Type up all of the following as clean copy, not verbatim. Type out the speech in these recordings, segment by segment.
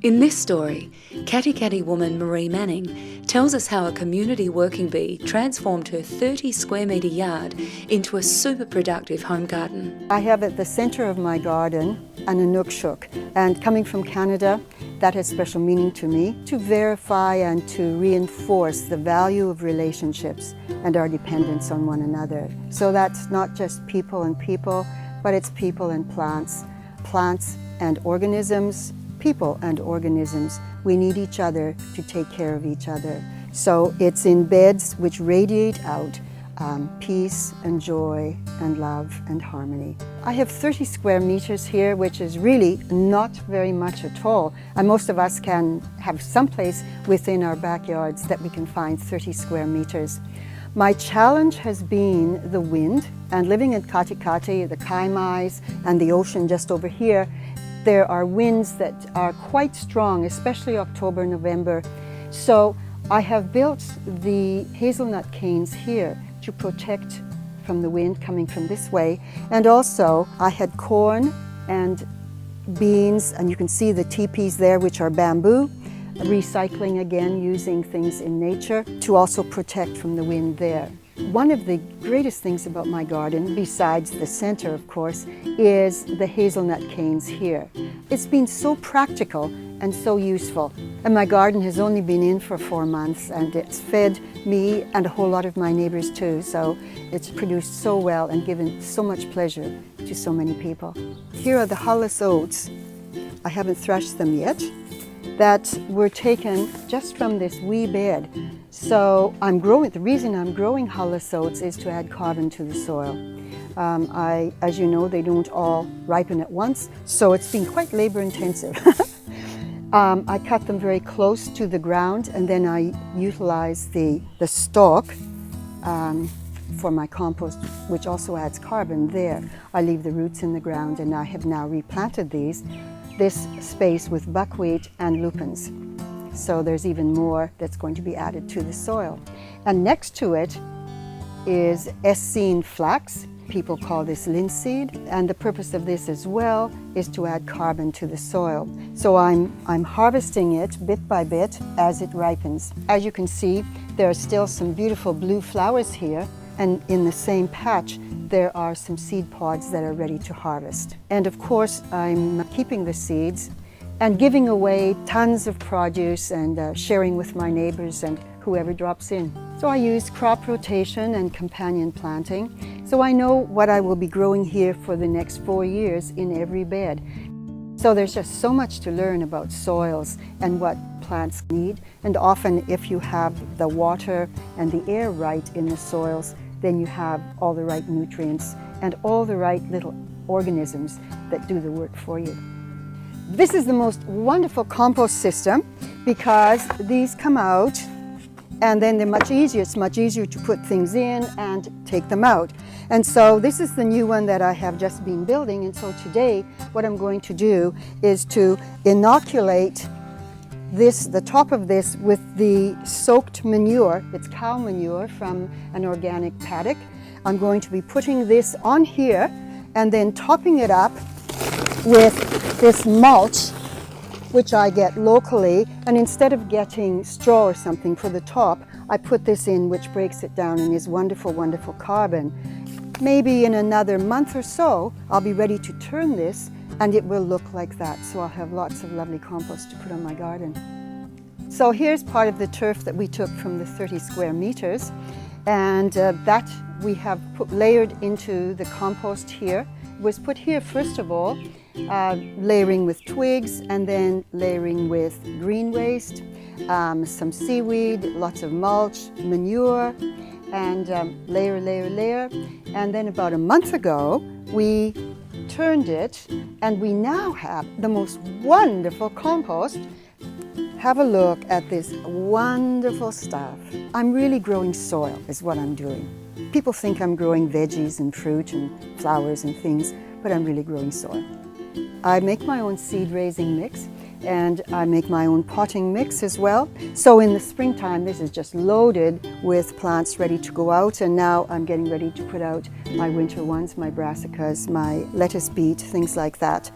In this story, Katikati woman Marie Manning tells us how a community working bee transformed her 30 square metre yard into a super productive home garden. I have at the centre of my garden an Inukshuk, and coming from Canada, that has special meaning to me, to verify and to reinforce the value of relationships and our dependence on one another. So that's not just people and people, but it's people and plants, plants and organisms, people and organisms. We need each other to take care of each other. So it's in beds which radiate out peace and joy and love and harmony. I have 30 square meters here, which is really not very much at all. And most of us can have some place within our backyards that we can find 30 square meters. My challenge has been the wind, and living in Katikati, the Kaimais, and the ocean just over here, there are winds that are quite strong, especially October, November. So I have built the hazelnut canes here to protect from the wind coming from this way. And also I had corn and beans, and you can see the teepees there, which are bamboo, recycling again, using things in nature to also protect from the wind there. One of the greatest things about my garden, besides the center of course, is the hazelnut canes here. It's been so practical and so useful. And my garden has only been in for 4 months, and it's fed me and a whole lot of my neighbors too. So it's produced so well and given so much pleasure to so many people. Here are the hulless oats. I haven't threshed them yet, that were taken just from this wee bed. So the reason I'm growing hulless oats is to add carbon to the soil. As you know, they don't all ripen at once, so it's been quite labor intensive. I cut them very close to the ground, and then I utilize the stalk for my compost, which also adds carbon there. I leave the roots in the ground, and I have now replanted this space with buckwheat and lupins. So there's even more that's going to be added to the soil. And next to it is Essene flax. People call this linseed, and the purpose of this as well is to add carbon to the soil. So I'm harvesting it bit by bit as it ripens. As you can see, there are still some beautiful blue flowers here, and in the same patch there are some seed pods that are ready to harvest. And of course I'm keeping the seeds and giving away tons of produce and sharing with my neighbors and whoever drops in. So I use crop rotation and companion planting, so I know what I will be growing here for the next 4 years in every bed. So there's just so much to learn about soils and what plants need, and often if you have the water and the air right in the soils, then you have all the right nutrients and all the right little organisms that do the work for you. This is the most wonderful compost system because these come out and then they're much easier. It's much easier to put things in and take them out. And so this is the new one that I have just been building. And so today what I'm going to do is to inoculate the top of this with the soaked manure. It's cow manure from an organic paddock. I'm going to be putting this on here and then topping it up with this mulch, which I get locally, and instead of getting straw or something for the top, I put this in, which breaks it down and is wonderful, wonderful carbon. Maybe in another month or so, I'll be ready to turn this and it will look like that. So I'll have lots of lovely compost to put on my garden. So here's part of the turf that we took from the 30 square meters, and that we have layered into the compost here. It was put here first of all, layering with twigs and then layering with green waste, some seaweed, lots of mulch, manure, and layer, layer, layer. And then about a month ago, we turned it, and we now have the most wonderful compost. Have a look at this wonderful stuff. I'm really growing soil is what I'm doing. People think I'm growing veggies and fruit and flowers and things, but I'm really growing soil. I make my own seed raising mix, and I make my own potting mix as well. So in the springtime, this is just loaded with plants ready to go out, and now I'm getting ready to put out my winter ones, my brassicas, my lettuce beet, things like that.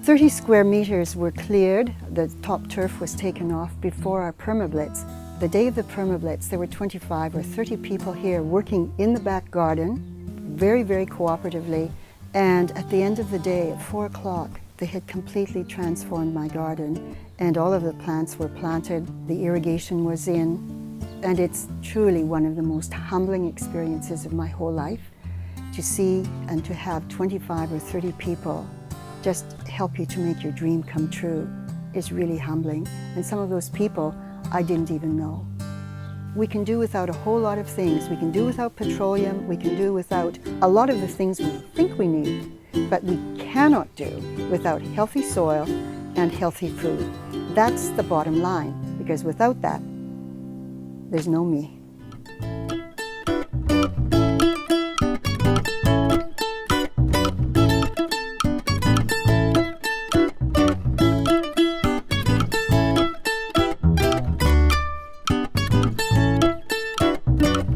30 square meters were cleared. The top turf was taken off before our permablitz. The day of the permablitz, there were 25 or 30 people here working in the back garden, very, very cooperatively. And at the end of the day, at 4 o'clock, they had completely transformed my garden, and all of the plants were planted, the irrigation was in, and it's truly one of the most humbling experiences of my whole life to see and to have 25 or 30 people just help you to make your dream come true is really humbling. And some of those people I didn't even know. We can do without a whole lot of things. We can do without petroleum, we can do without a lot of the things we think we need, but we cannot do without healthy soil and healthy food. That's the bottom line, because without that, there's no me.